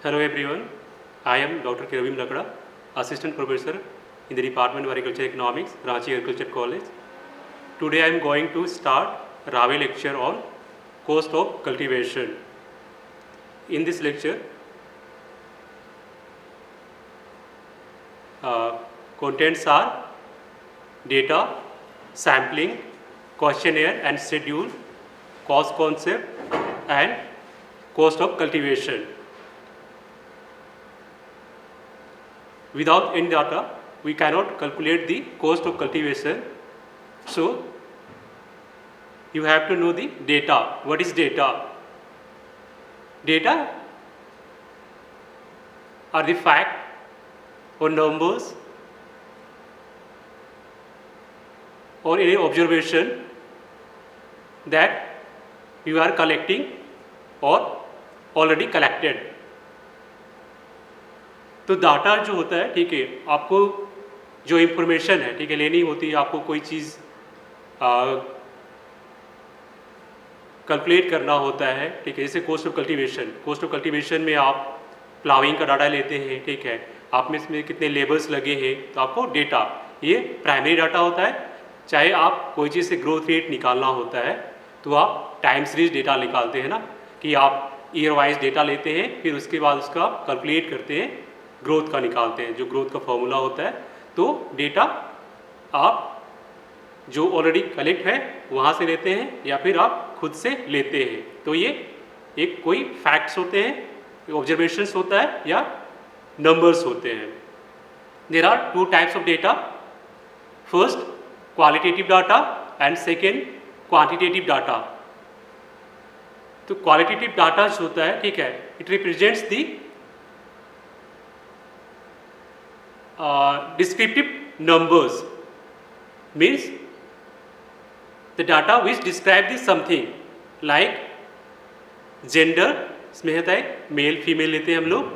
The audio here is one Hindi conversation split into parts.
Hello everyone, I am Dr. Kiravim Lakda, Assistant Professor in the Department of Agriculture Economics, Ranchi Agriculture College. Today I am going to start Ravi lecture on cost of cultivation. In this lecture, contents are data, sampling, questionnaire and schedule, cost concept and cost of cultivation. Without any data, we cannot calculate the cost of cultivation. So, you have to know the data. What is data? Data are the fact or numbers or any observation that you are collecting or already collected. तो डाटा जो होता है, ठीक है, आपको जो इन्फॉर्मेशन है, ठीक है, लेनी होती है, आपको कोई चीज़ कैलकुलेट करना होता है, ठीक है, जैसे कोस्ट ऑफ कल्टीवेशन में आप प्लाविंग का डाटा लेते हैं, ठीक है, आप में इसमें कितने लेबर्स लगे हैं, तो आपको डेटा, ये प्राइमरी डाटा होता है। चाहे आप कोई चीज़ से ग्रोथ रेट निकालना होता है तो आप टाइम सीरीज डेटा निकालते हैं ना, कि आप ईयर वाइज डेटा लेते हैं, फिर उसके बाद उसका कैलकुलेट करते हैं, ग्रोथ का निकालते हैं, जो ग्रोथ का फॉर्मूला होता है। तो डेटा आप जो ऑलरेडी कलेक्ट है वहाँ से लेते हैं या फिर आप खुद से लेते हैं। तो ये एक कोई फैक्ट्स होते हैं, ऑब्जर्वेशंस होता है या नंबर्स होते हैं। There are two types of data, first qualitative data and second quantitative data. तो क्वालिटेटिव डाटा जो होता है, ठीक है, it represents the descriptive numbers, means the data which describe the something like gender, इसमें होता है मेल फीमेल लेते हैं हम लोग,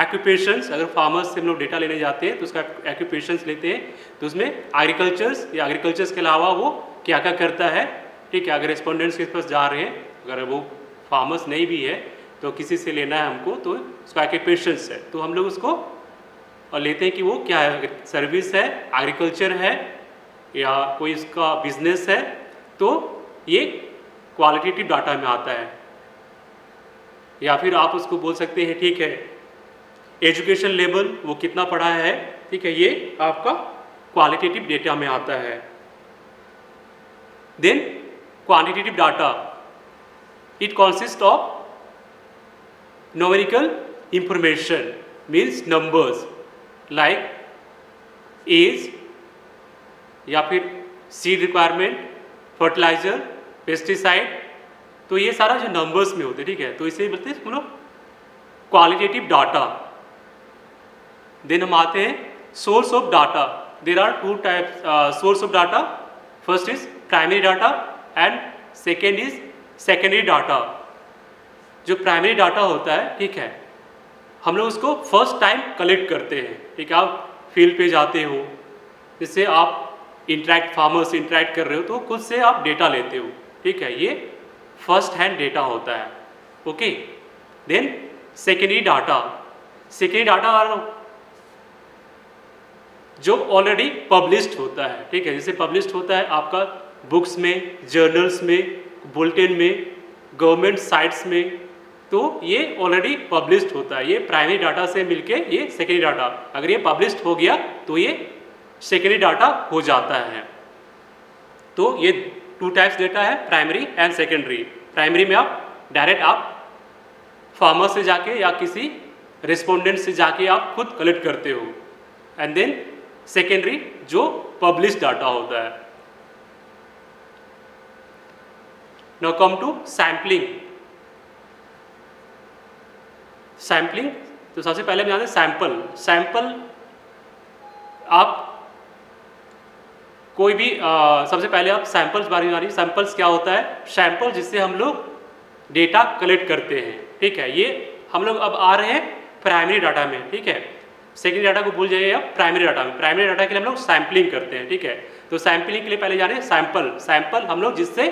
occupations, अगर फार्मर्स से हम लोग डेटा लेने जाते हैं तो उसका occupations लेते हैं, तो उसमें एग्रीकल्चर्स या एग्रीकल्चर्स के अलावा वो क्या क्या करता है, ठीक है, अगर रेस्पोंडेंट्स के पास जा रहे हैं, अगर वो फार्मर्स नहीं भी है तो किसी से लेना है हमको, तो उसका occupations है, तो हम लोग उसको और लेते हैं कि वो क्या है, सर्विस है, एग्रीकल्चर है या कोई इसका बिजनेस है, तो ये क्वालिटेटिव डाटा में आता है। या फिर आप उसको बोल सकते हैं, ठीक है, एजुकेशन लेवल वो कितना पढ़ा है, ठीक है, ये आपका क्वालिटेटिव डेटा में आता है। Then quantitative data, it consist of numerical information, means numbers like age या फिर सीड रिक्वायरमेंट, फर्टिलाइजर, पेस्टिसाइड, तो ये सारा जो नंबर्स में होते हैं, ठीक है, तो इसे बोलते हैं हम लोग क्वालिटेटिव डाटा। देन हम आते हैं source of data. There are two types source of data, first is primary data and second is secondary data. जो प्राइमरी डाटा होता है, ठीक है, हम लोग उसको फर्स्ट टाइम कलेक्ट करते हैं, ठीक है, आप फील्ड पे जाते हो, जिससे आप फार्मर्स इंटरेक्ट कर रहे हो, तो खुद से आप डेटा लेते हो, ठीक है, ये फर्स्ट हैंड डेटा होता है। ओके, देन सेकेंडरी डाटा जो ऑलरेडी पब्लिश्ड होता है, ठीक है, जैसे पब्लिश्ड होता है आपका बुक्स में, जर्नल्स में, बुलेटिन में, गवर्नमेंट साइट्स में, तो ये ऑलरेडी पब्लिश्ड होता है। ये प्राइमरी डाटा से मिलके ये सेकेंडरी डाटा, अगर ये पब्लिश्ड हो गया तो ये सेकेंडरी डाटा हो जाता है। तो ये टू टाइप्स डेटा है, प्राइमरी एंड सेकेंडरी। प्राइमरी में आप डायरेक्ट आप फार्मर से जाके या किसी रेस्पोंडेंट से जाके आप खुद कलेक्ट करते हो, एंड देन सेकेंडरी जो पब्लिश्ड डाटा होता है। Now come to sampling. Sampling, तो सबसे पहले हम जानते हैं सैंपल आप कोई भी सबसे पहले आप सैंपल्स बारे में जानिए। सैंपल्स क्या होता है? सैंपल जिससे हम लोग डेटा कलेक्ट करते हैं, ठीक है, ये हम लोग अब आ रहे हैं प्राइमरी डाटा में, ठीक है, सेकेंडरी डाटा को भूल जाइए आप, प्राइमरी डाटा में। प्राइमरी डाटा के लिए हम लोग सैम्पलिंग करते हैं, ठीक है, तो सैम्पलिंग के लिए पहले जाने सैंपल हम लोग जिससे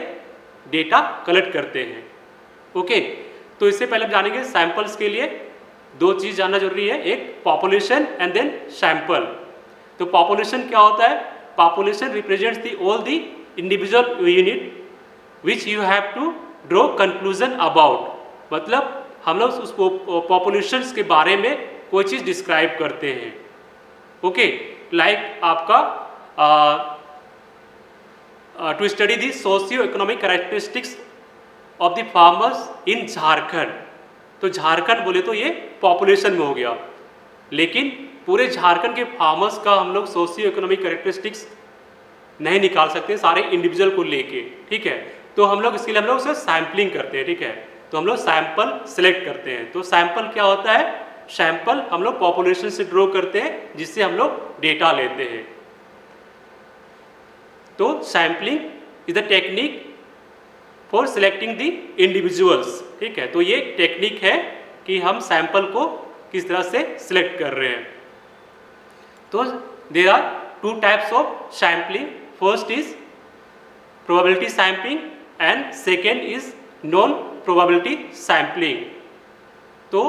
डेटा कलेक्ट करते हैं। ओके, तो इससे पहले हम जानेंगे सैंपल्स के लिए दो चीज़ जानना जरूरी है, एक पॉपुलेशन एंड देन सैंपल। तो पॉपुलेशन क्या होता है? Population represents the all the individual unit which you have to draw conclusion about. मतलब हम लोग उस पॉपुलेशंस के बारे में कोई चीज़ डिस्क्राइब करते हैं। ओके, लाइक आपका to study the socio economic characteristics of the farmers in Jharkhand. तो झारखंड बोले तो ये पॉपुलेशन में हो गया, लेकिन पूरे झारखंड के फार्मर्स का हम लोग सोशियो इकोनॉमिक कैरेक्टरिस्टिक्स नहीं निकाल सकते सारे इंडिविजुअल को लेके, ठीक है। तो हम लोग इसके लिए हम लोग उसे सैम्पलिंग करते हैं, ठीक है। तो हम लोग सैंपल सेलेक्ट करते हैं। तो सैंपल क्या होता है? सैंपल हम लोग पॉपुलेशन से ड्रॉ करते हैं, जिससे हम लोग डेटा लेते हैं। तो sampling is the technique for selecting the individuals, ठीक है। तो ये टेक्निक है कि हम सैंपल को किस तरह से सिलेक्ट कर रहे हैं। तो there are two types of sampling. First is probability sampling and second is non probability sampling. तो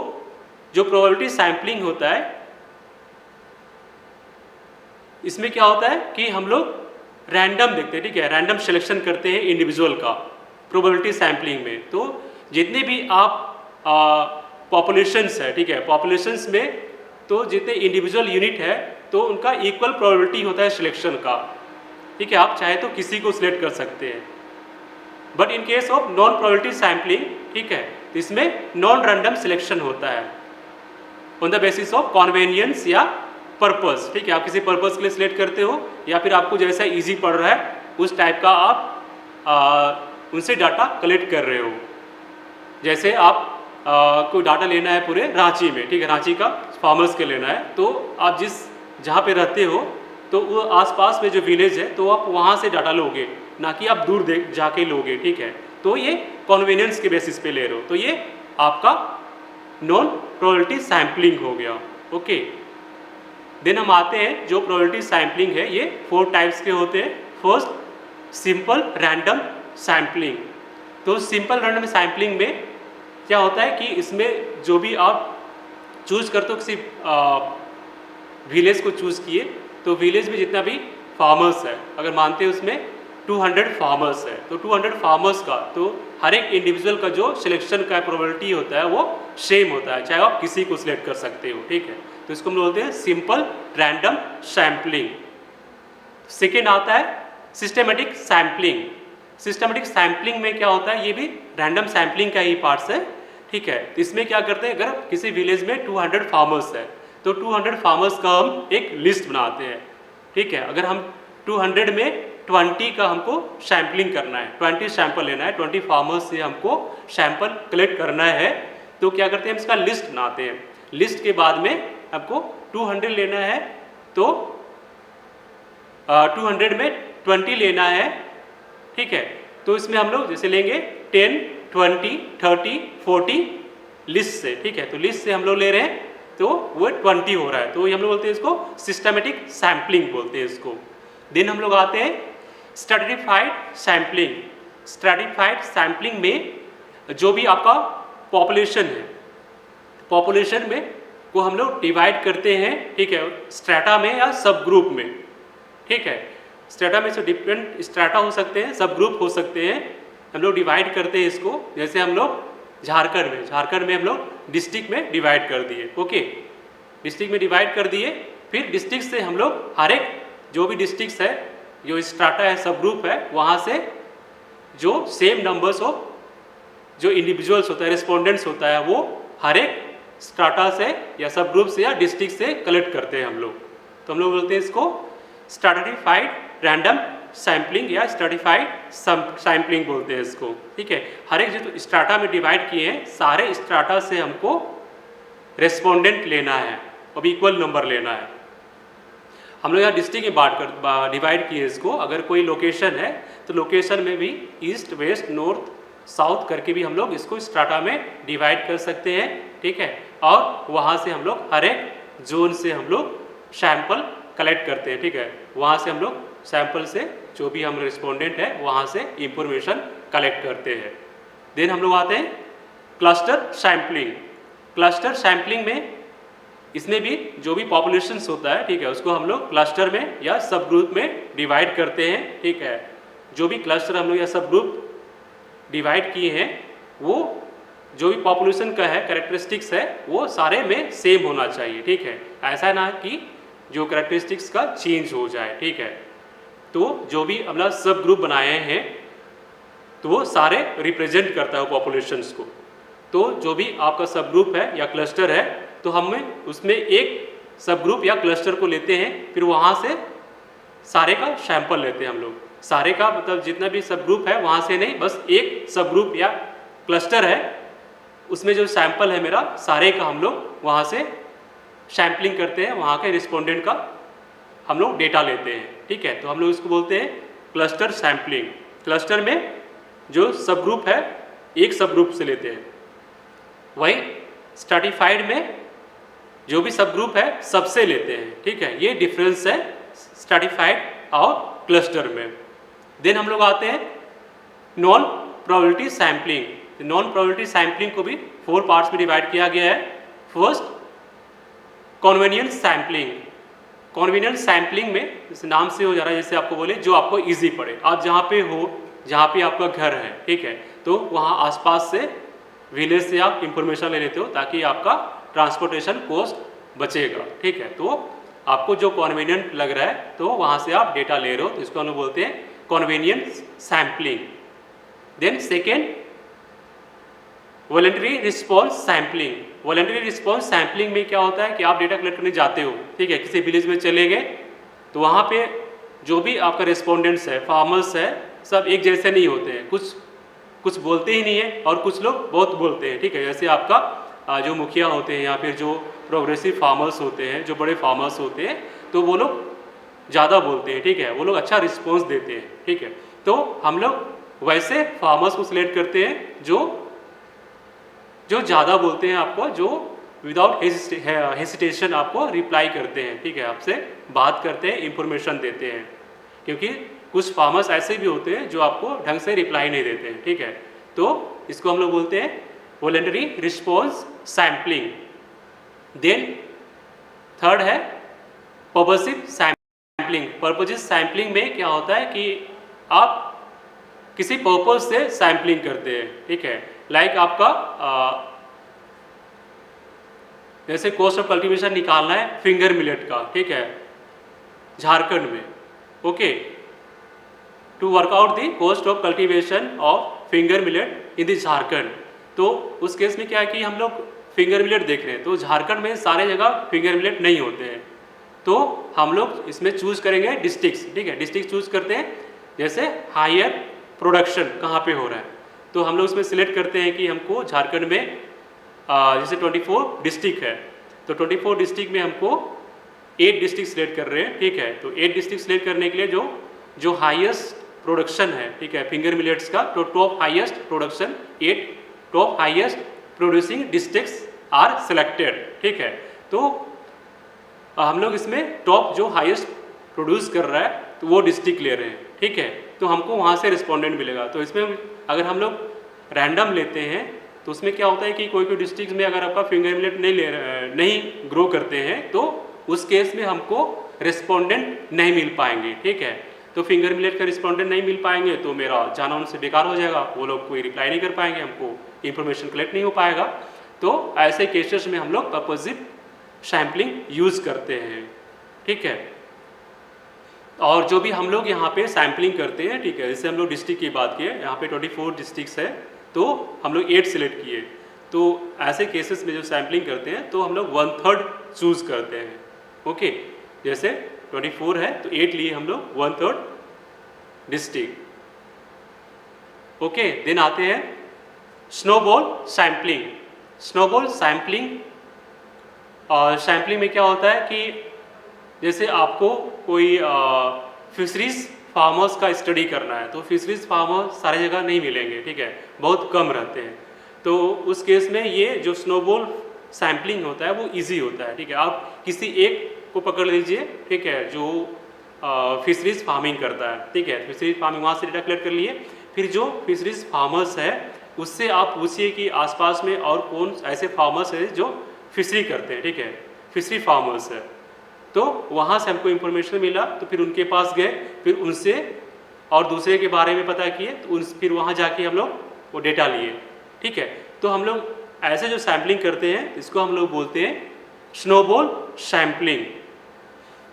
जो प्रोबेबिलिटी सैम्पलिंग होता है, इसमें क्या होता है कि हम लोग रैंडम देखते हैं, ठीक है, रैंडम सिलेक्शन करते हैं इंडिविजुअल का प्रोबेबिलिटी सैम्पलिंग में। तो जितने भी आप पॉपुलेशंस है, ठीक है, पॉपुलेशंस में तो जितने इंडिविजुअल यूनिट है तो उनका इक्वल प्रोबेबिलिटी होता है सिलेक्शन का, ठीक है। आप चाहे तो किसी को सिलेक्ट कर सकते हैं। But in case of non probability sampling, ठीक है, तो इसमें नॉन रैंडम सिलेक्शन होता है ऑन द बेसिस ऑफ कॉन्वेनियंस या पर्पस, ठीक है। आप किसी पर्पस के लिए सिलेक्ट करते हो या फिर आपको जैसा इजी पड़ रहा है उस टाइप का आप उनसे डाटा कलेक्ट कर रहे हो। जैसे आप कोई डाटा लेना है पूरे रांची में, ठीक है, रांची का फार्मर्स के लेना है, तो आप जहाँ पे रहते हो तो वो आसपास में जो विलेज है तो आप वहाँ से डाटा लोगे, ना कि आप दूर जाके लोगे, ठीक है। तो ये कॉन्वेनियंस के बेसिस पे ले रहे हो, तो ये आपका नॉन प्रोबेबिलिटी सैम्पलिंग हो गया। ओके, देन हम आते हैं जो प्रोबेबिलिटी सैम्पलिंग है, ये 4 टाइप्स के होते हैं। First simple random sampling. तो सिंपल रैंडम सैम्पलिंग में क्या होता है कि इसमें जो भी आप चूज करते हो, किसी विलेज को चूज किए तो विलेज में जितना भी फार्मर्स है, अगर मानते हैं उसमें 200 फार्मर्स है, तो 200 फार्मर्स का तो हर एक इंडिविजुअल का जो सिलेक्शन का प्रोबेबिलिटी होता है वो सेम होता है, चाहे आप किसी को सिलेक्ट कर सकते हो, ठीक है। तो इसको हम बोलते हैं सिंपल रैंडम सैम्पलिंग। सेकेंड आता है सिस्टेमेटिक सैम्पलिंग। सिस्टेमेटिक सैम्पलिंग में क्या होता है, ये भी रैंडम सैम्पलिंग का ही पार्ट्स है, ठीक है। तो इसमें क्या करते हैं, अगर किसी विलेज में 200 फार्मर्स है तो 200 फार्मर्स का हम एक लिस्ट बनाते हैं, ठीक है। अगर हम 200 में 20 का हमको सैम्पलिंग करना है, 20 सैंपल लेना है, 20 फार्मर्स से हमको सैंपल कलेक्ट करना है, तो क्या करते हैं, हम इसका लिस्ट बनाते हैं। लिस्ट के बाद में आपको 200 लेना है तो 200 में 20 लेना है, ठीक है। तो इसमें हम लोग जैसे लेंगे 10, 20, 30, 40 लिस्ट से, ठीक है। तो लिस्ट से हम लोग ले रहे हैं तो वो 20 हो रहा है, तो हम लोग बोलते हैं इसको सिस्टमेटिक सैम्पलिंग बोलते हैं इसको। देन हम लोग आते हैं स्ट्रैटिफाइड सैम्पलिंग। स्ट्रैटिफाइड सैम्पलिंग में जो भी आपका पॉपुलेशन है, पॉपुलेशन में को हम लोग डिवाइड करते हैं, ठीक है, स्ट्रैटा में या सब ग्रुप में, ठीक है। स्ट्रैटा में से डिफरेंट स्ट्रैटा हो सकते हैं, सब ग्रुप हो सकते हैं, हम लोग डिवाइड करते हैं इसको। जैसे हम लोग झारखंड में हम लोग डिस्ट्रिक्ट में डिवाइड कर दिए, ओके, डिस्ट्रिक्ट में डिवाइड कर दिए। फिर डिस्ट्रिक्ट से हम लोग हर एक जो भी डिस्ट्रिक्ट है, जो स्ट्राटा है, सब ग्रुप है, वहाँ से जो सेम नंबर्स हो, जो इंडिविजुअल्स होता है, रिस्पोंडेंट्स होता है, वो हर एक स्ट्राटा से या सब ग्रुप से या डिस्ट्रिक्ट से कलेक्ट करते हैं हम लोग। तो हम लोग बोलते हैं इसको स्ट्रैटिफाइड रैंडम सैम्पलिंग या स्ट्रैटिफाइड सैम्पलिंग बोलते हैं इसको, ठीक है। हर एक जो स्ट्राटा में डिवाइड किए हैं, सारे स्ट्राटा से हमको रेस्पोंडेंट लेना है और इक्वल नंबर लेना है। हम लोग यहाँ डिस्ट्रिक्ट में डिवाइड किए इसको। अगर कोई लोकेशन है तो लोकेशन में भी ईस्ट, वेस्ट, नॉर्थ, साउथ करके भी हम लोग इसको स्ट्राटा में डिवाइड कर सकते हैं, ठीक है। और वहाँ से हम लोग हर एक जोन से हम लोग सैंपल कलेक्ट करते हैं, ठीक है। वहाँ से हम लोग सैंपल से जो भी हम रिस्पोंडेंट है वहाँ से इंफॉर्मेशन कलेक्ट करते हैं। देन हम लोग आते हैं क्लस्टर सैम्पलिंग। क्लस्टर सैम्पलिंग में इसमें भी जो भी पॉपुलेशंस होता है, ठीक है, उसको हम लोग क्लस्टर में या सब ग्रुप में डिवाइड करते हैं, ठीक है। जो भी क्लस्टर हम लोग या सब ग्रुप डिवाइड किए हैं वो जो भी पॉपुलेशन का है कैरेक्टरिस्टिक्स है वो सारे में सेम होना चाहिए, ठीक है। ऐसा ना कि जो कैरेक्टरिस्टिक्स का चेंज हो जाए, ठीक है। तो जो भी अपना सब ग्रुप बनाए हैं तो वो सारे रिप्रेजेंट करता है पॉपुलेशंस को। तो जो भी आपका सब ग्रुप है या क्लस्टर है तो हमें उसमें एक सब ग्रुप या क्लस्टर को लेते हैं, फिर वहाँ से सारे का सैंपल लेते हैं हम लोग। सारे का मतलब जितना भी सब ग्रुप है वहाँ से नहीं, बस एक सब ग्रुप या क्लस्टर है उसमें जो सैंपल है मेरा सारे का हम लोग वहाँ से सैम्पलिंग करते हैं, वहाँ के रिस्पोंडेंट का हम लोग डेटा लेते हैं, ठीक है। तो हम लोग इसको बोलते हैं क्लस्टर सैम्पलिंग। क्लस्टर में जो सब ग्रुप है एक सब ग्रुप से लेते हैं, वही स्ट्रैटिफाइड में जो भी सब ग्रुप है सबसे लेते हैं, ठीक है। ये डिफरेंस है स्ट्रैटिफाइड और क्लस्टर में। देन हम लोग आते हैं non probability sampling. Non probability sampling को भी 4 पार्ट्स में डिवाइड किया गया है। First convenience sampling. Convenience sampling में जैसे नाम से हो जा रहा है, जैसे आपको बोले जो आपको इजी पड़े, आप जहाँ पे हो, जहाँ पे आपका घर है, ठीक है, तो वहाँ आसपास से विलेज से आप इंफॉर्मेशन ले लेते हो ताकि आपका ट्रांसपोर्टेशन कॉस्ट बचेगा, ठीक है। तो आपको जो कन्वीनियंट लग रहा है तो वहाँ से आप डेटा ले रहे हो, तो इसको हम लोग बोलते हैं convenience sampling. Then second voluntary response sampling. Voluntary response sampling में क्या होता है कि आप डेटा कलेक्ट करने जाते हो, ठीक है, किसी विलेज में चले गए तो वहाँ पे जो भी आपका रिस्पोंडेंट्स है, फार्मर्स है, सब एक जैसे नहीं होते हैं। कुछ बोलते ही नहीं है और कुछ लोग बहुत बोलते हैं, ठीक है। जैसे आपका जो मुखिया होते हैं या फिर जो प्रोग्रेसिव फार्मर्स होते हैं, जो बड़े फार्मर्स होते हैं, तो वो लोग ज़्यादा बोलते हैं, ठीक है, वो लोग अच्छा रिस्पॉन्स देते हैं, ठीक है। तो हम लोग वैसे फार्मर्स को सिलेक्ट करते हैं जो ज़्यादा बोलते हैं आपको, जो विदाउट हेसिटेशन आपको रिप्लाई करते हैं, ठीक है, आपसे बात करते हैं, इंफॉर्मेशन देते हैं। क्योंकि कुछ फार्मर्स ऐसे भी होते हैं जो आपको ढंग से रिप्लाई नहीं देते हैं, ठीक है। तो इसको हम लोग बोलते हैं voluntary response sampling. Then third है पर्पसिव सैम्पलिंग। पर्पसिव सैम्पलिंग में क्या होता है कि आप किसी पर्पज से सैम्पलिंग करते हैं, ठीक है। लाइक आपका जैसे कॉस्ट ऑफ कल्टीवेशन निकालना है फिंगर मिलेट का, ठीक है, झारखंड में, okay, to work out the cost of cultivation of finger millet in the Jharkhand. तो उस केस में क्या है कि हम लोग फिंगर मिलेट देख रहे हैं, तो झारखंड में सारे जगह फिंगर मिलेट नहीं होते हैं, तो हम लोग इसमें चूज करेंगे डिस्ट्रिक्ट्स, ठीक है। डिस्ट्रिक्ट चूज करते हैं जैसे हायर प्रोडक्शन कहाँ पे हो रहा है, तो हम लोग इसमें सिलेक्ट करते हैं कि हमको झारखंड में जैसे 24 डिस्ट्रिक्ट है, तो 24 डिस्ट्रिक्ट में हमको 8 डिस्ट्रिक्ट सिलेक्ट कर रहे हैं, ठीक है। तो 8 डिस्ट्रिक्ट सिलेक्ट करने के लिए जो हाईएस्ट प्रोडक्शन है, ठीक है, फिंगर मिलेट्स का, तो top highest production 8 top highest producing districts are selected, ठीक है। तो हम लोग इसमें टॉप जो हाईएस्ट प्रोड्यूस कर रहा है तो वो डिस्ट्रिक्ट ले रहे हैं, ठीक है। तो हमको वहाँ से रिस्पोंडेंट मिलेगा। तो इसमें अगर हम लोग रैंडम लेते हैं तो उसमें क्या होता है कि कोई डिस्ट्रिक्ट में अगर आपका फिंगर मिलेट नहीं ग्रो करते हैं तो उस केस में हमको रिस्पोंडेंट नहीं मिल पाएंगे, ठीक है। तो फिंगर मिलेट का रिस्पोंडेंट नहीं मिल पाएंगे तो मेरा जाना उनसे बेकार हो जाएगा, वो लोग कोई रिप्लाई नहीं कर पाएंगे, हमको इन्फॉर्मेशन कलेक्ट नहीं हो पाएगा। तो ऐसे केसेस में हम लोग पर्पसिव सैम्पलिंग यूज़ करते हैं, ठीक है। और जो भी हम लोग यहाँ पे सैम्पलिंग करते हैं, ठीक है, जैसे हम लोग डिस्ट्रिक्ट की बात किए, यहाँ पे 24 डिस्ट्रिक्ट्स है, तो हम लोग 8 सिलेक्ट किए। तो ऐसे केसेस में जो सैम्पलिंग करते हैं तो हम लोग 1/3 चूज़ करते हैं, ओके। जैसे 24 है तो 8 लिए हम लोग 1/3 डिस्ट्रिक्ट, ओके। देन आते हैं स्नोबॉल सैम्पलिंग। स्नोबॉल सैम्पलिंग और सैम्पलिंग में क्या होता है कि जैसे आपको कोई फिशरीज फार्मर्स का स्टडी करना है, तो फिशरीज फार्मर्स सारी जगह नहीं मिलेंगे, ठीक है, बहुत कम रहते हैं। तो उस केस में ये जो स्नोबॉल सैम्पलिंग होता है वो इजी होता है, ठीक है। आप किसी एक को पकड़ लीजिए, ठीक है, जो फिशरीज फार्मिंग करता है, ठीक है, फिशरीज फार्मिंग वहाँ से डेटा कलेक्ट कर लिए, फिर जो फिशरीज फार्मर्स है उससे आप पूछिए कि आसपास में और कौन ऐसे फार्मर्स हैं जो फिशरी करते हैं, ठीक है, फिशरी फार्मर्स है। तो वहाँ से हमको इन्फॉर्मेशन मिला, तो फिर उनके पास गए, फिर उनसे और दूसरे के बारे में पता किए, तो फिर वहाँ जाके हम लोग वो डेटा लिए, ठीक है। तो हम लोग ऐसे जो सैम्पलिंग करते हैं इसको हम लोग बोलते हैं स्नोबॉल सैम्पलिंग।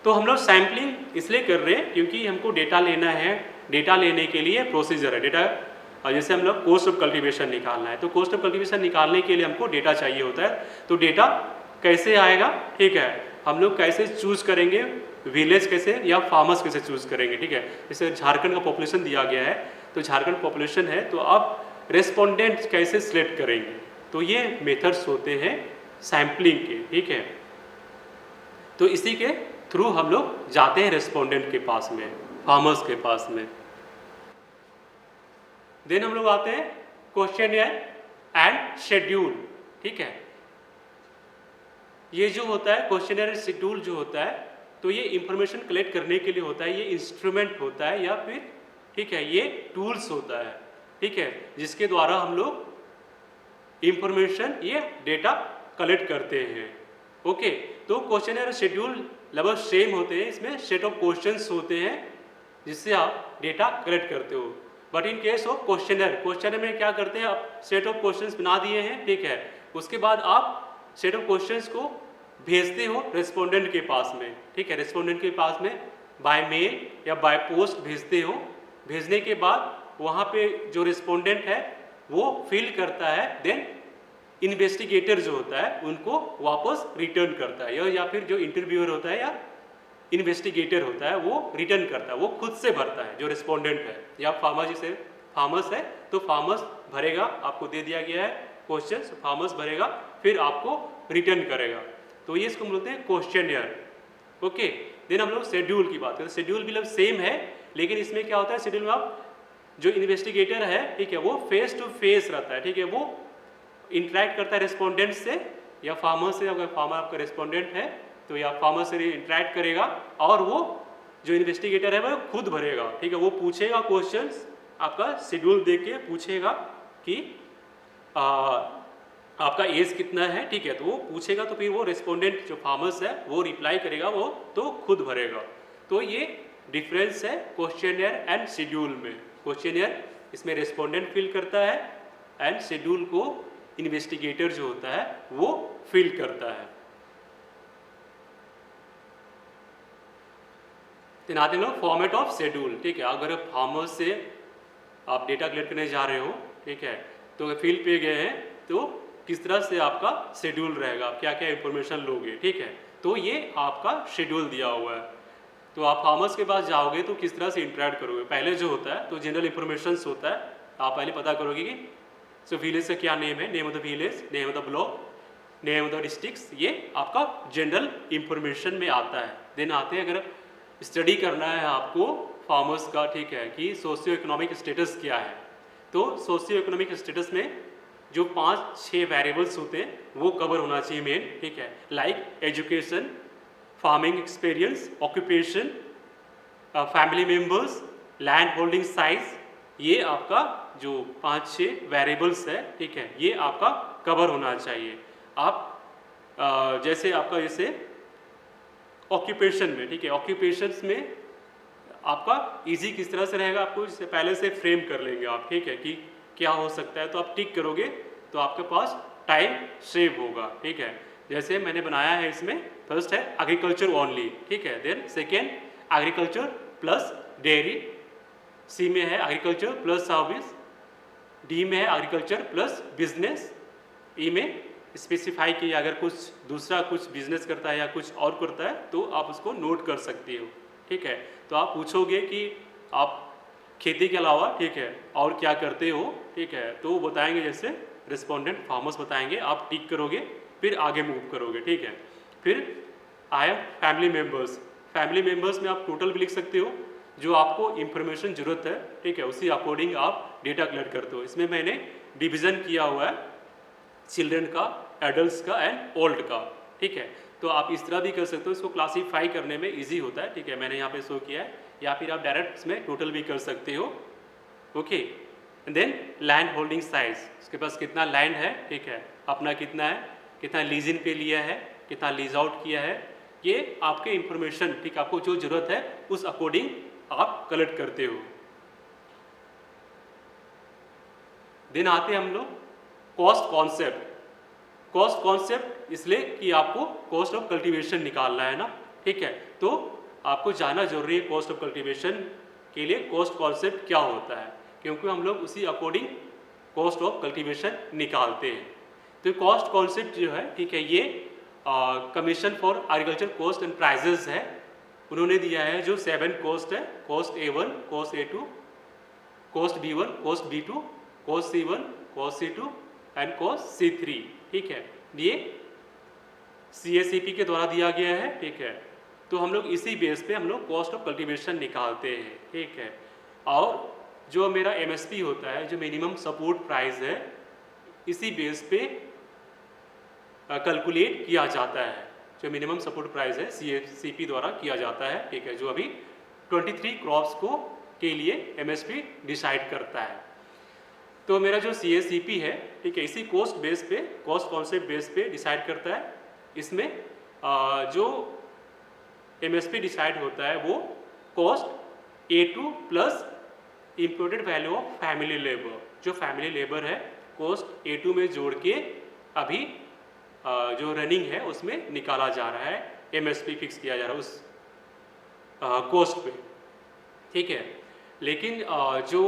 तो हम लोग सैम्पलिंग इसलिए कर रहे हैं क्योंकि हमको डेटा लेना है, डेटा लेने के लिए प्रोसीजर है, डेटा जैसे हम लोग कॉस्ट ऑफ कल्टीवेशन निकालना है, तो कॉस्ट ऑफ कल्टीवेशन निकालने के लिए हमको डेटा चाहिए होता है। तो डेटा कैसे आएगा, ठीक है, हम लोग कैसे चूज करेंगे, विलेज कैसे या फार्मर्स कैसे चूज करेंगे, ठीक है। जैसे झारखंड का पॉपुलेशन दिया गया है, तो झारखंड पॉपुलेशन है, तो आप रेस्पोंडेंट कैसे सिलेक्ट करेंगे, तो ये मेथड्स होते हैं सैम्पलिंग के, ठीक है। तो इसी के थ्रू हम लोग जाते हैं रेस्पोंडेंट के पास में, फार्मर्स के पास में। देन हम लोग आते हैं क्वेश्चनियर एंड शेड्यूल, ठीक है। ये जो होता है क्वेश्चनियर एंड शेड्यूल जो होता है, तो ये इंफॉर्मेशन कलेक्ट करने के लिए होता है, ये इंस्ट्रूमेंट होता है या फिर, ठीक है, ये टूल्स होता है, ठीक है, जिसके द्वारा हम लोग इंफॉर्मेशन, ये डेटा कलेक्ट करते हैं। ओके, तो क्वेश्चनियर और शेड्यूल लगभग सेम होते हैं, इसमें सेट ऑफ क्वेश्चंस होते हैं जिससे आप डेटा कलेक्ट करते हो। But in case of questionnaire, questionnaire में क्या करते हैं, आप सेट ऑफ क्वेश्चंस बना दिए हैं, ठीक है, उसके बाद आप सेट ऑफ क्वेश्चंस को भेजते हो रेस्पोंडेंट के पास में, ठीक है, रेस्पोंडेंट के पास में बाय मेल या बाय पोस्ट भेजते हो। भेजने के बाद वहाँ पे जो रेस्पोंडेंट है वो फिल करता है, देन इन्वेस्टिगेटर जो होता है उनको वापस रिटर्न करता है, या फिर जो इंटरव्यूअर होता है या इन्वेस्टिगेटर होता है वो रिटर्न करता है, वो खुद से भरता है जो रिस्पोंडेंट है, या फार्मर जिसे फार्मर्स है तो फार्मर्स भरेगा, आपको दे दिया गया है क्वेश्चन, फार्मर्स भरेगा फिर आपको रिटर्न करेगा। तो ये इसको बोलते हैं क्वेश्चनियर। ओके, देन हम लोग शेड्यूल की बात करें, शेड्यूल भी सेम है, लेकिन इसमें क्या होता है, शेड्यूल में आप जो इन्वेस्टिगेटर है, ठीक है, वो फेस टू फेस रहता है, ठीक है, वो इंटरेक्ट करता है रेस्पोंडेंट से या फार्मर से, अगर फार्मर आपका रेस्पोंडेंट है तो या फार्मर से इंटरेक्ट करेगा, और वो जो इन्वेस्टिगेटर है वो खुद भरेगा, ठीक है, वो पूछेगा क्वेश्चंस, आपका शेड्यूल देख के पूछेगा कि आपका एज कितना है, ठीक है, तो वो पूछेगा, तो फिर वो रेस्पोंडेंट जो फार्मर्स है वो रिप्लाई करेगा, वो तो खुद भरेगा। तो ये डिफरेंस है क्वेश्चनियर एंड शेड्यूल में। क्वेश्चनियर इसमें रेस्पोंडेंट फिल करता है एंड शेड्यूल को इन्वेस्टिगेटर जो होता है वो फिल करता है। तो आते हैं फॉर्मेट ऑफ शेड्यूल, ठीक है, अगर फार्मर से आप डेटा कलेक्ट करने जा रहे हो, ठीक है, तो फील्ड पे गए हैं तो किस तरह से आपका शेड्यूल रहेगा, आप क्या क्या इंफॉर्मेशन लोगे, ठीक है, तो ये आपका शेड्यूल दिया हुआ है। तो आप फार्मर्स के पास जाओगे तो किस तरह से इंटरेक्ट करोगे, पहले जो होता है तो जनरल इंफॉर्मेशन होता है, आप पहले पता करोगे कि सो विलेज का क्या नेम है, name of the village, name of the block, name of the districts, ये आपका जनरल इंफॉर्मेशन में आता है। देन आते हैं, अगर स्टडी करना है आपको फार्मर्स का, ठीक है, कि सोशियो इकोनॉमिक स्टेटस क्या है, तो सोशियो इकोनॉमिक स्टेटस में जो 5-6 वेरिएबल्स होते हैं वो कवर होना चाहिए मेन, ठीक है, like education, farming experience, occupation, family members, land holding size, ये आपका जो 5-6 वेरिएबल्स है, ठीक है, ये आपका कवर होना चाहिए। आप जैसे आपका जैसे ऑक्यूपेशन में, ठीक है, ऑक्यूपेशंस में आपका इजी किस तरह से रहेगा, आपको इससे पहले से फ्रेम कर लेंगे आप, ठीक है, कि क्या हो सकता है, तो आप टिक करोगे तो आपके पास टाइम सेव होगा, ठीक है। जैसे मैंने बनाया है, इसमें फर्स्ट है एग्रीकल्चर ओनली, ठीक है, then second agriculture plus dairy, C में है एग्रीकल्चर प्लस सर्विस, डी में है एग्रीकल्चर प्लस बिजनेस, ई में स्पेसिफाई किया अगर कुछ दूसरा कुछ बिजनेस करता है या कुछ और करता है तो आप उसको नोट कर सकते हो, ठीक है। तो आप पूछोगे कि आप खेती के अलावा, ठीक है, और क्या करते हो, ठीक है, तो वो बताएंगे, जैसे रिस्पोंडेंट फार्मर्स बताएंगे, आप टिक करोगे फिर आगे मूव करोगे, ठीक है। फिर I am family members, family members में आप टोटल भी लिख सकते हो जो आपको इंफॉर्मेशन जरूरत है, ठीक है, उसी अकॉर्डिंग आप डेटा कलेक्ट करते हो। इसमें मैंने डिवीज़न किया हुआ है चिल्ड्रन का, एडल्ट्स का एंड ओल्ड का, ठीक है, तो आप इस तरह भी कर सकते हो, इसको क्लासीफाई करने में इजी होता है, ठीक है, मैंने यहाँ पे शो किया है, या फिर आप डायरेक्ट इसमें टोटल भी कर सकते हो। Okay, then land holding size, उसके पास कितना लैंड है, ठीक है, अपना कितना है, कितना लीज इन पे लिया है, कितना लीज आउट किया है, ये आपके इंफॉर्मेशन, ठीक, आपको जो जरूरत है उस अकॉर्डिंग आप कलेक्ट करते हो। देन आते हैं हम लोग कॉस्ट कॉन्सेप्ट। कॉस्ट कॉन्सेप्ट इसलिए कि आपको कॉस्ट ऑफ कल्टीवेशन निकालना है ना, ठीक है, तो आपको जानना जरूरी है कॉस्ट ऑफ कल्टीवेशन के लिए कॉस्ट कॉन्सेप्ट क्या होता है, क्योंकि हम लोग उसी अकॉर्डिंग कॉस्ट ऑफ कल्टीवेशन निकालते हैं। तो कॉस्ट कॉन्सेप्ट जो है, ठीक है, ये commission for agriculture cost and prices है, उन्होंने दिया है जो 7 कॉस्ट है, cost A1, cost A2, cost B1, cost B2, cost C1, cost C2 and cost C3, ठीक है, ये CACP के द्वारा दिया गया है, ठीक है। तो हम लोग इसी बेस पे हम लोग कॉस्ट ऑफ कल्टीवेशन निकालते हैं, ठीक है। और जो मेरा MSP होता है, जो मिनिमम सपोर्ट प्राइस है, इसी बेस पे कैलकुलेट किया जाता है, जो मिनिमम सपोर्ट प्राइस है CACP द्वारा किया जाता है, ठीक है, जो अभी 23 क्रॉप्स को के लिए MSP डिसाइड करता है। तो मेरा जो CACP है, ठीक है, इसी कॉस्ट बेस पे, कॉस्ट कॉन्सेप्ट बेस पे डिसाइड करता है। इसमें जो MSP डिसाइड होता है वो cost A2 plus imported value of family labour, जो फैमिली लेबर है कॉस्ट A2 में जोड़ के अभी जो रनिंग है उसमें निकाला जा रहा है, MSP फिक्स किया जा रहा है उस कॉस्ट पे, ठीक है। लेकिन जो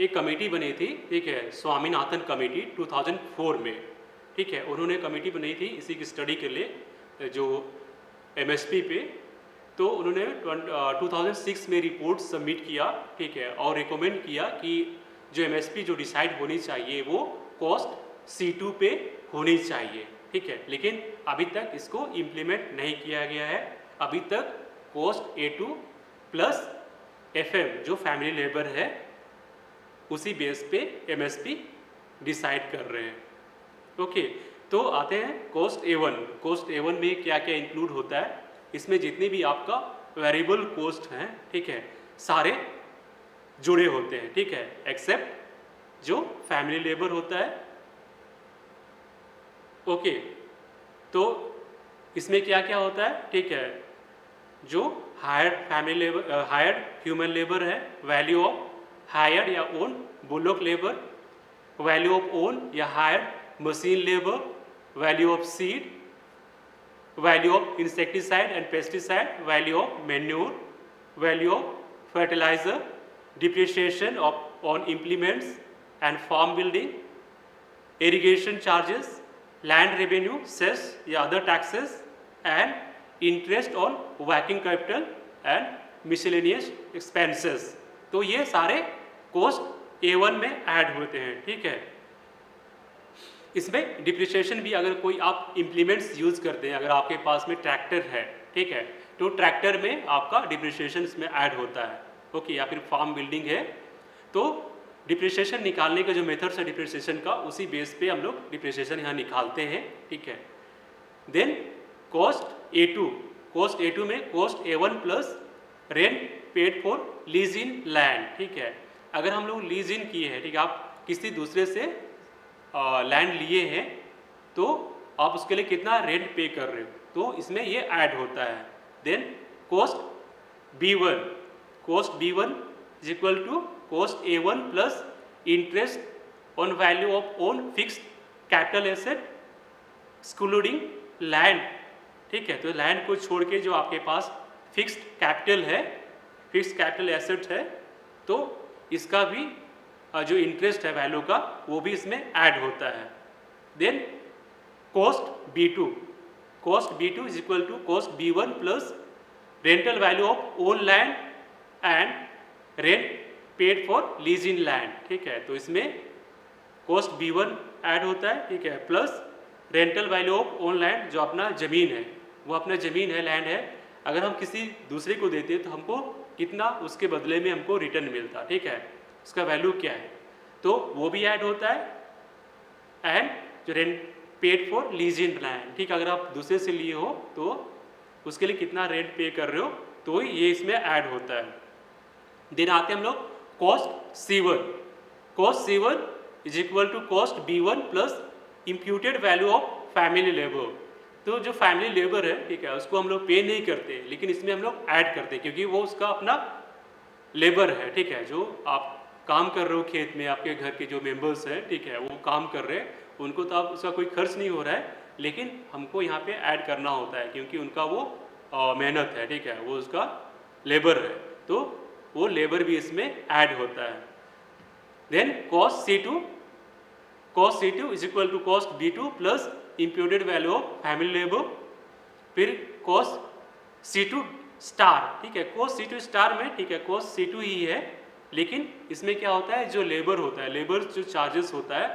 एक कमेटी बनी थी, ठीक है, स्वामीनाथन कमेटी 2004 में, ठीक है, उन्होंने कमेटी बनाई थी इसी की स्टडी के लिए जो MSP पे। तो उन्होंने 2006 में रिपोर्ट सबमिट किया, ठीक है, और रिकमेंड किया कि जो MSP जो डिसाइड होनी चाहिए वो कॉस्ट C2 पे होनी चाहिए, ठीक है। लेकिन अभी तक इसको इम्प्लीमेंट नहीं किया गया है। अभी तक कॉस्ट A2 प्लस FM जो फैमिली लेबर है उसी बेस पे MSP डिसाइड कर रहे हैं, ओके। तो आते हैं कॉस्ट A1। कॉस्ट A1 में क्या क्या इंक्लूड होता है, इसमें जितने भी आपका वेरिएबल कॉस्ट हैं, ठीक है, सारे जुड़े होते हैं, ठीक है, एक्सेप्ट जो फैमिली लेबर होता है, ओके। तो इसमें क्या क्या होता है, ठीक है, जो hired family labour, hired human labour है, वैल्यू ऑफ हायर्ड या own bullock labour, value of own या hired machine labour, value of seed, value of insecticide and pesticide, value of manure, value of fertiliser, depreciation of on implements and farm building, irrigation charges, land revenue, cess या other taxes and interest on working capital and miscellaneous expenses. तो ये सारे कॉस्ट A1 में ऐड होते हैं, ठीक है। इसमें डिप्रिसिएशन भी अगर कोई आप इम्प्लीमेंट्स यूज़ करते हैं, अगर आपके पास में ट्रैक्टर है, ठीक है, तो ट्रैक्टर में आपका डिप्रिसिएशन इसमें ऐड होता है, ओके। या फिर फार्म बिल्डिंग है तो डिप्रिसिएशन निकालने का जो मेथड्स है डिप्रिसिएशन का, उसी बेस पे हम लोग डिप्रिसिएशन यहाँ निकालते हैं, ठीक है। Then cost A2, cost A2 में cost A1 plus rent paid for lease in land, ठीक है। अगर हम लोग लीज इन किए हैं, ठीक है, आप किसी दूसरे से लैंड लिए हैं तो आप उसके लिए कितना रेंट पे कर रहे हो, तो इसमें ये ऐड होता है। Then cost B1, cost B1 is equal to cost A1 plus interest on value of own fixed capital asset excluding land, ठीक है। तो लैंड को छोड़ के जो आपके पास फिक्स्ड कैपिटल है, फिक्स्ड कैपिटल एसेट है, तो इसका भी जो इंटरेस्ट है वैल्यू का वो भी इसमें ऐड होता है। Then cost B2, cost B2 is equal to cost B1 plus rental value of own land and rent paid for lease in land, ठीक है। तो इसमें कॉस्ट B1 ऐड होता है, ठीक है, plus rental value of own land, जो अपना ज़मीन है, वो अपना ज़मीन है, लैंड है, अगर हम किसी दूसरे को देते हैं तो हमको कितना उसके बदले में हमको रिटर्न मिलता, ठीक है, उसका वैल्यू क्या है, तो वो भी ऐड होता है। एंड जो rent paid for lease in land, ठीक, अगर आप दूसरे से लिए हो तो उसके लिए कितना रेंट पे कर रहे हो, तो ये इसमें ऐड होता है। देन आते हैं हम लोग cost C1, cost C1 is equal to cost B1 plus imputed value of family labour. तो जो फैमिली लेबर है, ठीक है, उसको हम लोग पे नहीं करते, लेकिन इसमें हम लोग ऐड करते हैं क्योंकि वो उसका अपना लेबर है, ठीक है, जो आप काम कर रहे हो खेत में, आपके घर के जो मेंबर्स हैं, ठीक है, वो काम कर रहे हैं, उनको तो आप उसका कोई खर्च नहीं हो रहा है, लेकिन हमको यहाँ पे ऐड करना होता है क्योंकि उनका वो मेहनत है, ठीक है, वो उसका लेबर है, तो वो लेबर भी इसमें ऐड होता है। Then cost C2 is equal to cost B2 plus imputed value of family labour, फिर कॉस्ट C2 स्टार, ठीक है, कॉस्ट C2 स्टार में, ठीक है, कॉस्ट C2 ही है, लेकिन इसमें क्या होता है, जो लेबर होता है, लेबर जो चार्जेस होता है,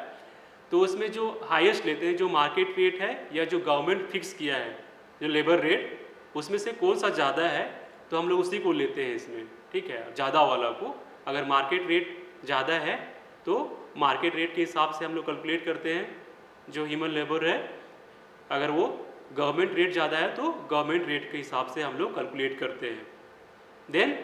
तो उसमें जो हाईएस्ट लेते हैं, जो मार्केट रेट है या जो गवर्नमेंट फिक्स किया है जो लेबर रेट, उसमें से कौन सा ज़्यादा है तो हम लोग उसी को लेते हैं इसमें, ठीक है, ज़्यादा वाला को। अगर मार्केट रेट ज़्यादा है तो मार्केट रेट के हिसाब से हम लोग कैलकुलेट करते हैं जो ह्यूमन लेबर है, अगर वो गवर्नमेंट रेट ज़्यादा है तो गवर्नमेंट रेट के हिसाब से हम लोग कैलकुलेट करते हैं। देन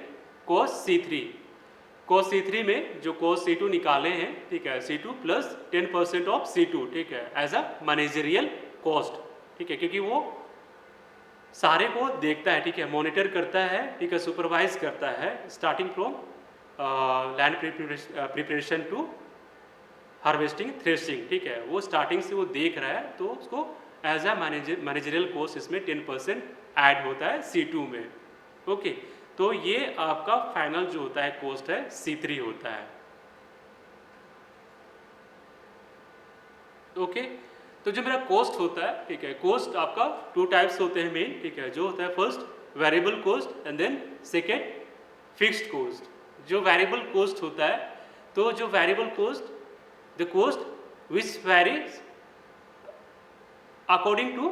कॉस्ट C3 में जो कॉस्ट C2 निकाले हैं, ठीक है, C2 प्लस 10% ऑफ C2, ठीक है, एज अ मैनेजरियल कॉस्ट, ठीक है, क्योंकि वो सारे को देखता है, ठीक है, मॉनिटर करता है, ठीक है, सुपरवाइज करता है, starting from land preparation to harvesting threshing, ठीक है, वो स्टार्टिंग से वो देख रहा है, तो उसको एज अ मैनेजरियल कॉस्ट इसमें 10% ऐड होता है C2 में। ओके, तो ये आपका फाइनल जो होता है कॉस्ट है C3 होता है। ओके, तो जो मेरा कॉस्ट होता है, ठीक है, कॉस्ट आपका 2 टाइप्स होते हैं मेन, ठीक है, जो होता है first variable cost and then second fixed cost. जो वेरिएबल कॉस्ट होता है, तो जो variable cost the cost which varies according to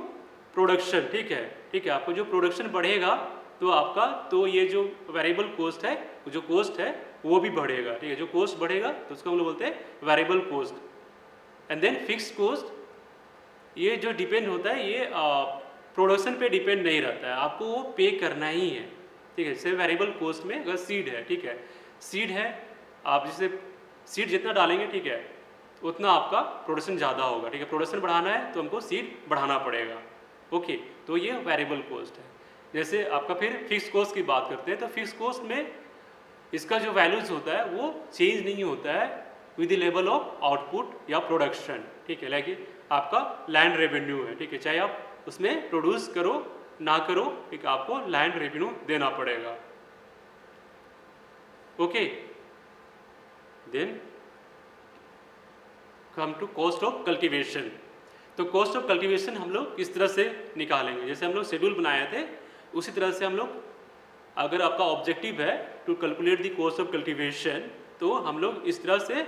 production, ठीक है, आपको जो प्रोडक्शन बढ़ेगा तो आपका, तो ये जो वेरिएबल कॉस्ट है, जो कॉस्ट है वो भी बढ़ेगा, ठीक है, जो कॉस्ट बढ़ेगा तो उसको हम लोग बोलते हैं variable cost. And then fixed cost, ये जो डिपेंड होता है, ये प्रोडक्शन पे डिपेंड नहीं रहता है, आपको वो पे करना ही है, ठीक है। जैसे वेरिएबल कॉस्ट में अगर सीड है, ठीक है, सीड है, आप जैसे सीड जितना डालेंगे, ठीक है, उतना आपका प्रोडक्शन ज़्यादा होगा, ठीक है, प्रोडक्शन बढ़ाना है तो हमको सीड बढ़ाना पड़ेगा। ओके, तो ये वेरिएबल कॉस्ट है। जैसे आपका फिर फिक्स कॉस्ट की बात करते हैं, तो फिक्स कॉस्ट में इसका जो वैल्यूज होता है वो चेंज नहीं होता है with the level of output या प्रोडक्शन, ठीक है, लाइक आपका लैंड रेवेन्यू है, ठीक है, चाहे आप उसमें प्रोड्यूस करो ना करो, ठीक है, आपको लैंड रेवेन्यू देना पड़ेगा। Okay, then come to cost of cultivation. तो कॉस्ट ऑफ कल्टीवेशन हम लोग इस तरह से निकालेंगे, जैसे हम लोग शेड्यूल बनाए थे उसी तरह से हम लोग, अगर आपका ऑब्जेक्टिव है to calculate the cost of cultivation, तो हम लोग इस तरह से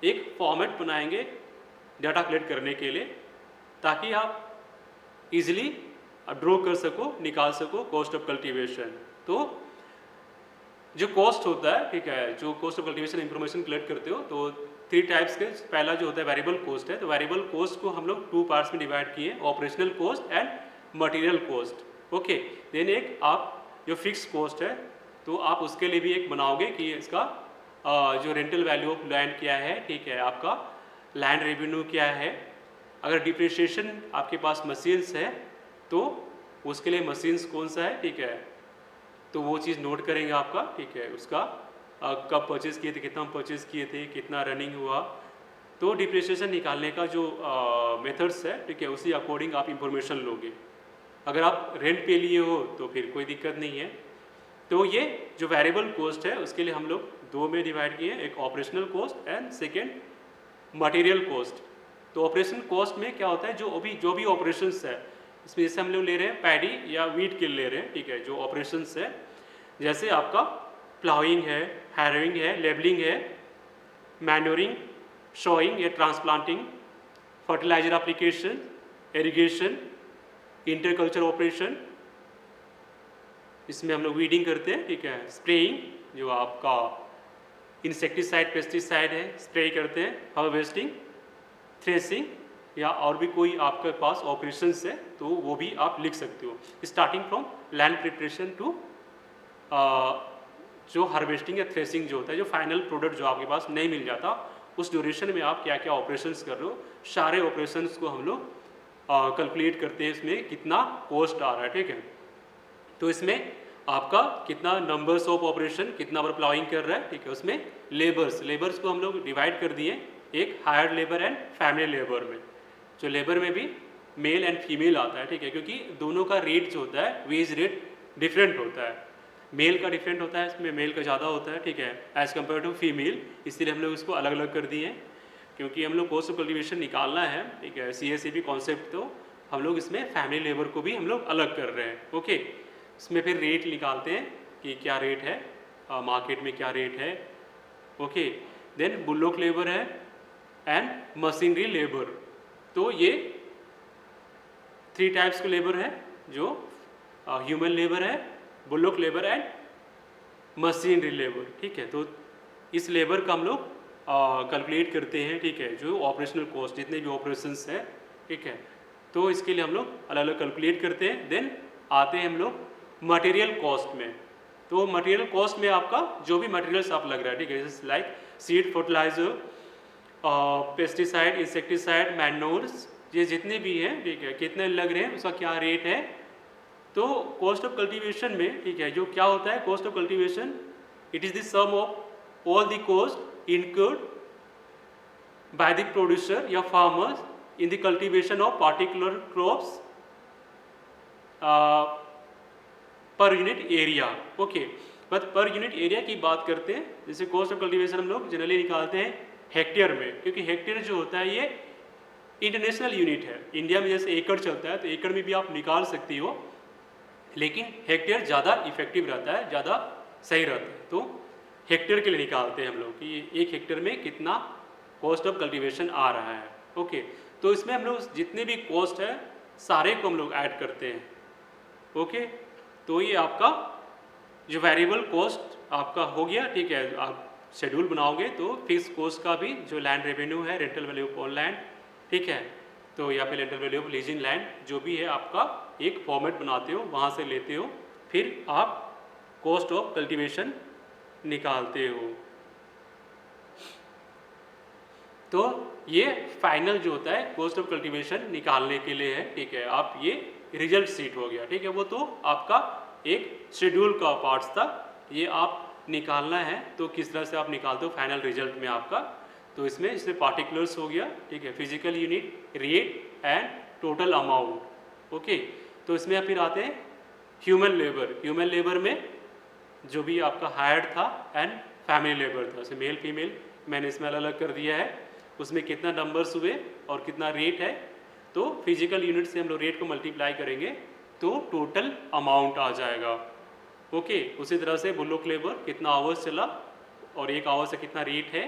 एक फॉर्मेट बनाएंगे डाटा कलेक्ट करने के लिए, ताकि आप इजीली ड्रॉ कर सको, निकाल सको कॉस्ट ऑफ कल्टीवेशन। तो जो कॉस्ट होता है, ठीक है, जो cost of cultivation information collect करते हो, तो 3 टाइप्स के, पहला जो होता है वेरिएबल कॉस्ट है, तो वेरिएबल कॉस्ट को हम लोग 2 पार्ट्स में डिवाइड किए, operational cost and material cost. Okay, then एक आप जो फिक्स कॉस्ट है, तो आप उसके लिए भी एक बनाओगे कि इसका जो रेंटल वैल्यू ऑफ लैंड क्या है, ठीक है, आपका लैंड रेवेन्यू क्या है, अगर डिप्रिसिएशन आपके पास मशीन्स है तो उसके लिए मशीन्स कौन सा है, ठीक है, तो वो चीज़ नोट करेंगे आपका, ठीक है, उसका कब परचेज़ किए थे, कितना परचेज़ किए थे, कितना रनिंग हुआ, तो डिप्रिसिएशन निकालने का जो मेथड्स है, ठीक है, उसी अकॉर्डिंग आप इंफॉर्मेशन लोगे। अगर आप रेंट पे लिए हो तो फिर कोई दिक्कत नहीं है। तो ये जो वेरिएबल कॉस्ट है उसके लिए हम लोग 2 में डिवाइड किए, एक operational cost and second material cost. तो ऑपरेशन कॉस्ट में क्या होता है, जो भी ऑपरेशंस है, इसमें जैसे हम लोग ले रहे हैं पैडी या वीट के ले रहे हैं, ठीक है, जो ऑपरेशंस है, जैसे आपका प्लाउइंग है, हैरोइंग है, लेबलिंग है, मैन्योरिंग, शोइंग या transplanting, fertiliser application, irrigation, interculture operation, इसमें हम लोग वीडिंग करते हैं, ठीक है, स्प्रेइंग, जो आपका इंसेक्टिसाइड पेस्टिसाइड है, स्प्रे करते हैं, हार्वेस्टिंग, थ्रेसिंग, या और भी कोई आपके पास ऑपरेशंस है तो वो भी आप लिख सकते हो, starting from land preparation to जो हार्वेस्टिंग या थ्रेसिंग जो होता है, जो फाइनल प्रोडक्ट जो आपके पास नहीं मिल जाता उस ड्यूरेशन में आप क्या क्या ऑपरेशंस कर रहे हो, सारे ऑपरेशंस को हम लोग कैलकुलेट करते हैं इसमें कितना कॉस्ट आ रहा है, ठीक है। तो इसमें आपका कितना नंबर्स ऑफ ऑपरेशन, कितना बार प्लाइंग कर रहा है, ठीक है। उसमें लेबर्स को हम लोग डिवाइड कर दिए एक hired labour and family labour में। जो लेबर में भी मेल एंड फीमेल आता है, ठीक है, क्योंकि दोनों का रेट जो होता है वेज रेट डिफरेंट होता है। मेल का डिफरेंट होता है, इसमें मेल का ज़्यादा होता है, ठीक है, एज़ कम्पेयर टू फीमेल। इसलिए हम लोग इसको अलग अलग कर दिए हैं, क्योंकि हम लोग कॉस्ट ऑफ कल्टीवेशन निकालना है, ठीक है, CSCB कॉन्सेप्ट। तो हम लोग इसमें फैमिली लेबर को भी हम लोग अलग कर रहे हैं, ओके। इसमें फिर रेट निकालते हैं कि क्या रेट है, मार्केट में क्या रेट है, ओके। देन बुल्लोक लेबर है एंड मशीनरी लेबर। तो ये 3 टाइप्स के लेबर है, जो ह्यूमन लेबर है, बुल्लोक लेबर एंड मशीनरी लेबर, ठीक है। तो इस लेबर का हम लोग कैलकुलेट करते हैं, ठीक है, जो ऑपरेशनल कॉस्ट जितने भी ऑपरेशंस है, ठीक है। तो इसके लिए हम लोग अलग अलग कैलकुलेट करते हैं। देन आते हैं हम लोग मटेरियल कॉस्ट में। तो मटेरियल कॉस्ट में आपका जो भी मटेरियल्स आप लग रहा है, ठीक है, जैसे like seed, fertiliser, pesticide, insecticide, manures, ये जितने भी हैं, ठीक है, कितने लग रहे हैं, उसका क्या रेट है। तो कॉस्ट ऑफ कल्टीवेशन में, ठीक है, जो क्या होता है cost of cultivation, it is the sum of all the cost incurred by the producer या farmers in the cultivation of particular crops per unit area, okay. But per unit area की बात करते हैं, जैसे कॉस्ट ऑफ कल्टीवेशन हम लोग जनरली निकालते हैं हेक्टेयर में, क्योंकि हेक्टेयर जो होता है ये इंटरनेशनल यूनिट है। इंडिया में जैसे एकड़ चलता है, तो एकड़ में भी आप निकाल सकती हो, लेकिन हेक्टेयर ज़्यादा इफेक्टिव रहता है, ज़्यादा सही रहता है। तो हेक्टेयर के लिए निकालते हैं हम लोग कि एक हेक्टेयर में कितना कॉस्ट ऑफ कल्टीवेशन आ रहा है, ओके। तो इसमें हम लोग जितने भी कॉस्ट है सारे को हम लोग ऐड करते हैं, ओके। तो ये आपका जो वेरिएबल कॉस्ट आपका हो गया, ठीक है। आप शेड्यूल बनाओगे तो फिक्स कॉस्ट का भी जो लैंड रेवेन्यू है, रेंटल वैल्यू ऑफ लैंड, ठीक है, तो या फिर rental value of leasing land, जो भी है आपका एक फॉर्मेट बनाते हो, वहाँ से लेते हो, फिर आप कॉस्ट ऑफ कल्टीवेशन निकालते हो। तो ये फाइनल जो होता है कॉस्ट ऑफ कल्टीवेशन निकालने के लिए है, ठीक है। आप ये रिजल्ट शीट हो गया, ठीक है, वो तो आपका एक शेड्यूल का पार्ट्स था, ये आप निकालना है। तो किस तरह से आप निकालते हो फाइनल रिजल्ट में आपका, तो इसमें पार्टिकुलर्स हो गया, ठीक है, physical unit, rate and total amount, okay. तो इसमें फिर आते हैं ह्यूमन लेबर। ह्यूमन लेबर में जो भी आपका हायर्ड था एंड फैमिली लेबर था, जैसे मेल फीमेल मैंने इसमें अलग अलग कर दिया है। उसमें कितना नंबर्स हुए और कितना रेट है, तो फिजिकल यूनिट से हम लोग रेट को मल्टीप्लाई करेंगे तो टोटल अमाउंट आ जाएगा, ओके। उसी तरह से बुल्लोक लेबर कितना आवर्स चला और एक आवर से कितना रेट है।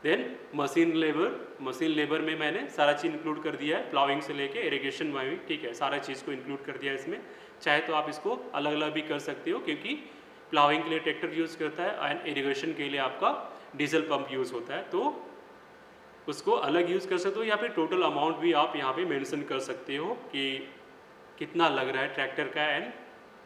देन मशीन लेबर में मैंने सारा चीज़ इंक्लूड कर दिया है, प्लाविंग से लेके इरिगेशन में भी, ठीक है, सारा चीज़ को इंक्लूड कर दिया है इसमें। चाहे तो आप इसको अलग अलग भी कर सकते हो, क्योंकि प्लाविंग के लिए ट्रैक्टर यूज़ करता है एंड इरिगेशन के लिए आपका डीजल पंप यूज़ होता है, तो उसको अलग यूज़ कर सकते हो, या फिर टोटल अमाउंट भी आप यहाँ पे मेंशन कर सकते हो कि कितना लग रहा है ट्रैक्टर का एंड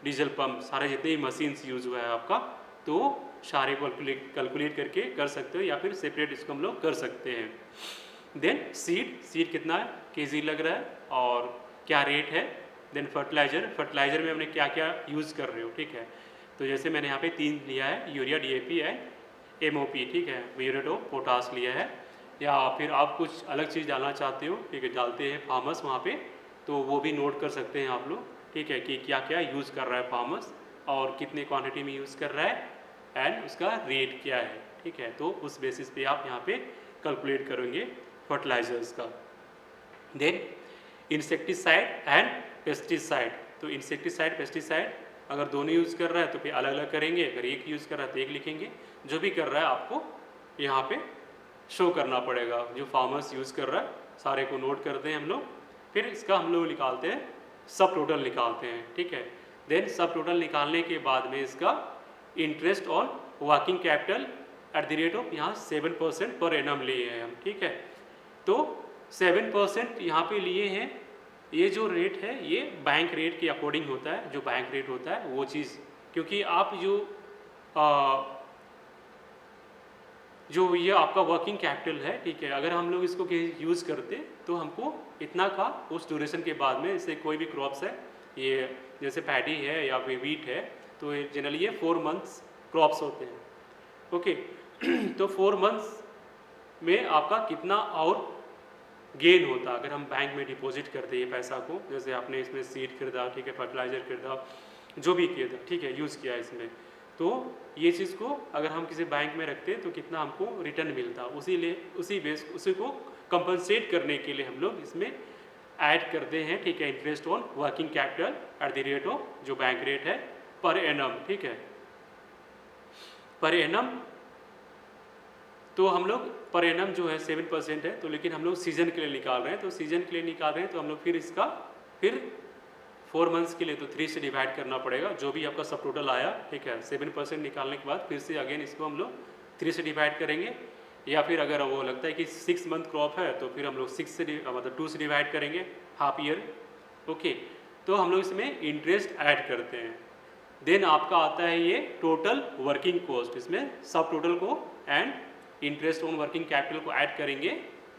डीजल पंप, सारे जितने भी मशीन्स यूज़ हुआ है आपका, तो सारे कैलकुलेट करके कर सकते हो, या फिर सेपरेट इसको हम लोग कर सकते हैं। देन सीड कितना केजी लग रहा है और क्या रेट है। देन फर्टिलाइज़र में हमने क्या क्या यूज़ कर रहे हो, ठीक है। तो जैसे मैंने यहाँ पे 3 लिया है, यूरिया, DAP एंड MOP, ठीक है, म्यूरेट ऑफ पोटास लिया है। या फिर आप कुछ अलग चीज़ डालना चाहते हो, ठीक है, डालते हैं फार्मर्स वहाँ पे, तो वो भी नोट कर सकते हैं आप लोग, ठीक है, कि क्या क्या यूज़ कर रहा है फार्मर्स और कितने क्वांटिटी में यूज़ कर रहा है एंड उसका रेट क्या है, ठीक है। तो उस बेसिस पे आप यहाँ पे कैलकुलेट करेंगे फर्टिलाइजर्स का। देन इंसेक्टिसाइड एंड पेस्टिसाइड, तो इंसेक्टिसाइड पेस्टिसाइड अगर दोनों यूज़ कर रहा है तो फिर अलग अलग करेंगे, अगर एक यूज़ कर रहा है तो एक लिखेंगे। जो भी कर रहा है आपको यहाँ पे शो करना पड़ेगा, जो फार्मर्स यूज़ कर रहा है सारे को नोट करते हैं हम लोग। फिर इसका हम लोग निकालते हैं, सब टोटल निकालते हैं, ठीक है। देन सब टोटल निकालने के बाद में इसका interest on working capital at the rate of यहाँ 7% पर एनम लिए हैं हम, ठीक है। तो 7% यहाँ पे लिए हैं। ये जो रेट है ये बैंक रेट के अकॉर्डिंग होता है, जो बैंक रेट होता है वो चीज़, क्योंकि आप जो ये आपका वर्किंग कैपिटल है, ठीक है, अगर हम लोग इसको यूज़ करते तो हमको इतना का उस ड्यूरेशन के बाद में, जैसे कोई भी क्रॉप्स है, ये जैसे पैडी है या फिर वीट है, तो जनरली ये 4 मंथ्स क्रॉप्स होते हैं। ओके तो 4 मंथ्स में आपका कितना और गेन होता अगर हम बैंक में डिपॉजिट करते ये पैसा को, जैसे आपने इसमें सीड खरीदा, ठीक है, फर्टिलाइज़र खरीदा, जो भी किया था, ठीक है, यूज़ किया इसमें, तो ये चीज़ को अगर हम किसी बैंक में रखते तो कितना हमको रिटर्न मिलता, उसी को कंपनसेट करने के लिए हम लोग इसमें ऐड करते हैं, ठीक है, interest on working capital at the rate of जो बैंक रेट है पर एनम, ठीक है, पर एनम। तो हम लोग पर एनम जो है 7% है, तो लेकिन हम लोग सीजन के लिए निकाल रहे हैं, तो सीजन के लिए निकाल रहे हैं तो हम लोग फिर इसका 4 मंथ्स के लिए तो 3 से डिवाइड करना पड़ेगा, जो भी आपका सब टोटल आया, ठीक है, 7% निकालने के बाद फिर से अगेन इसको हम लोग 3 से डिवाइड करेंगे, या फिर अगर वो लगता है कि 6 मंथ क्रॉप है तो फिर हम लोग 6 से मतलब 2 से डिवाइड करेंगे, हाफ ईयर। ओके, तो हम लोग इसमें इंटरेस्ट ऐड करते हैं, देन आपका आता है ये टोटल वर्किंग कॉस्ट, इसमें सब टोटल को and interest on working capital को ऐड करेंगे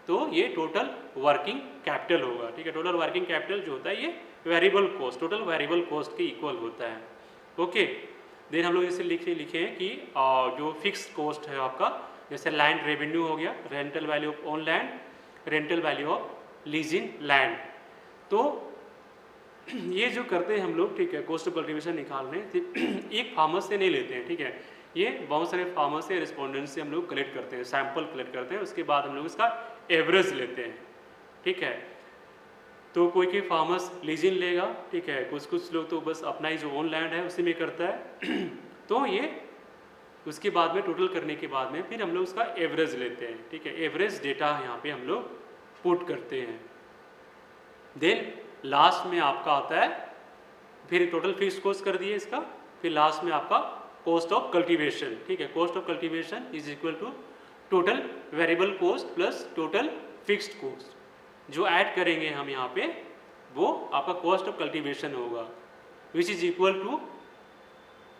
तो ये टोटल वर्किंग कैपिटल होगा, ठीक है। टोटल वर्किंग कैपिटल जो होता है ये variable cost, total variable cost के इक्वल होता है। ओके, देन हम लोग इसे लिखे हैं कि जो फिक्स्ड कॉस्ट है आपका, जैसे लैंड रेवेन्यू हो गया, rental value of own land, rental value of leasing land. तो ये जो करते हैं हम लोग, ठीक है, कॉस्ट ऑफ कल्टीवेशन निकाल रहे हैं, एक फार्मर से नहीं लेते हैं, ठीक है, ये बहुत सारे फार्मर से, रिस्पोंडेंट से हम लोग कलेक्ट करते हैं, सैंपल कलेक्ट करते हैं, उसके बाद हम लोग इसका एवरेज लेते हैं, ठीक है। तो कोई फार्मर्स लीजिंग लेगा, ठीक है, कुछ लोग तो बस अपना ही जो ओन लैंड है उसी में करता है तो ये उसके बाद में टोटल करने के बाद में फिर हम लोग उसका एवरेज लेते हैं, ठीक है, एवरेज डेटा यहाँ पे हम लोग पुट करते हैं। देन लास्ट में आपका आता है, फिर टोटल फिक्स्ड कॉस्ट कर दिए इसका, फिर लास्ट में आपका कॉस्ट ऑफ कल्टीवेशन, ठीक है, cost of cultivation is equal to total variable cost plus total fixed cost, जो ऐड करेंगे हम यहाँ पे वो आपका कॉस्ट ऑफ कल्टीवेशन होगा, which is equal to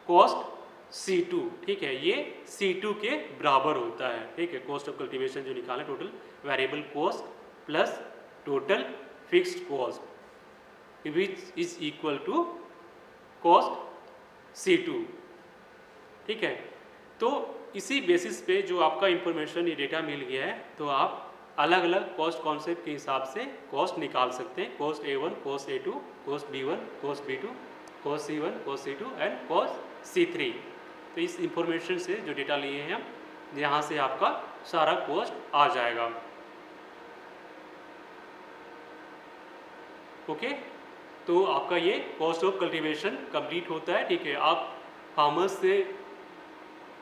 cost C2, ठीक है, ये C2 के बराबर होता है, ठीक है। कॉस्ट ऑफ कल्टीवेशन जो निकाला, total variable cost plus total fixed cost which is equal to cost C2, ठीक है। तो इसी बेसिस पे जो आपका इंफॉर्मेशन, ये डेटा मिल गया है, तो आप अलग अलग कॉस्ट कॉन्सेप्ट के हिसाब से कॉस्ट निकाल सकते हैं, cost A1, cost A2, cost B1, cost B2, cost C1, cost C2 and cost C3। तो इस इंफॉर्मेशन से जो डेटा लिए हैं हम, यहाँ से आपका सारा कॉस्ट आ जाएगा। ओके, तो आपका ये कॉस्ट ऑफ कल्टीवेशन कंप्लीट होता है, ठीक है। आप फार्मर्स से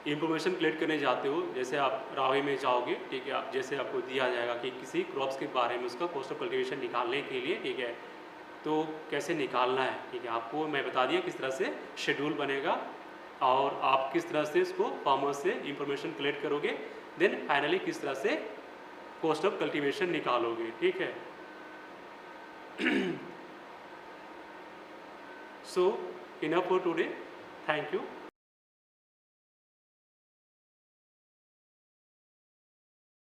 इंफॉर्मेशन कलेक्ट करने जाते हो, जैसे आप रावे में जाओगे, ठीक है, आप जैसे आपको दिया जाएगा कि किसी क्रॉप्स के बारे में उसका कॉस्ट ऑफ कल्टीवेशन निकालने के लिए, ठीक है, तो कैसे निकालना है, ठीक है, आपको मैं बता दिया किस तरह से शेड्यूल बनेगा और आप किस तरह से इसको फार्मर्स से इंफॉर्मेशन कलेक्ट करोगे, देन फाइनली किस तरह से कॉस्ट ऑफ कल्टीवेशन निकालोगे, ठीक है। So enough for today, thank you.